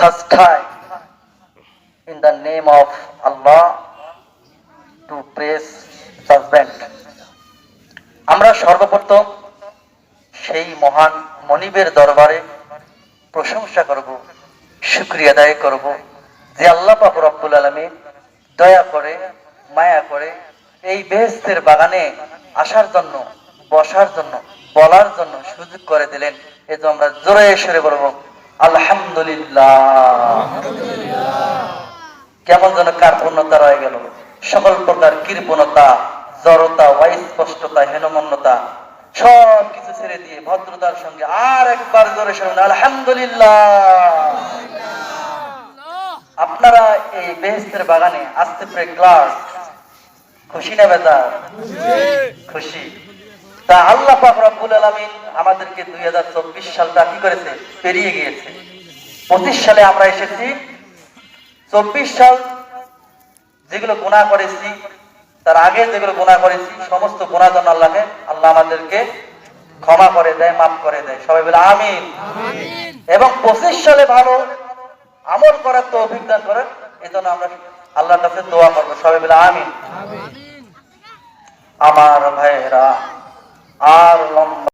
first time in the name of Allah to praise judgment. আমরা সর্বপ্রথম সেই মহান মনিবের দরবারে প্রশংসা করব, শুকরিয়া আদায় করব যে আল্লাহ পাক রব্বুল আলামিন দয়া করে মায়া করে এই বেহেশতের বাগানে আসার জন্য, বসার জন্য, বলার জন্য সুযোগ করে দিলেন। এই তো আমরা জোরে সরে বলবো আলহামদুলিল্লাহ। কেমন যেন কার্পণ্যতা রয়ে গেল, সকল প্রকার কৃপণতা, জড়তা, অস্পষ্টতা, হীনমন্যতা সব কিছু ছেড়ে দিয়ে ভদ্রতার সঙ্গে আর একবার জোরে শুনুন আলহামদুলিল্লাহ। আপনারা এই বেহেশতের বাগানে আসতে পেরে ক্লাস খুশি না বেজার? খুশি। তা আল্লাহ পাক রব্বুল আলামিন আমাদেরকে 2024 সালটা কি করেছে? পেরিয়ে গিয়েছে। 25 সালে আমরা এসেছি। 24 সাল যেগুলো গুনাহ করেছি, তার আগে যেগুলো গুনাহ করেছি, সমস্ত গুনাহ যেন আল্লাহ আমাদেরকে ক্ষমা করে দেয়, মাফ করে দেয়। সবাই বলে আমিন। এবং 25 সালে ভালো আমল করার তৌফিক দান করেন, এজন্য আমরা আল্লাহর কাছে দোয়া করব। সবাই বলে আমিন। আমার ভাইরা আর লম্বা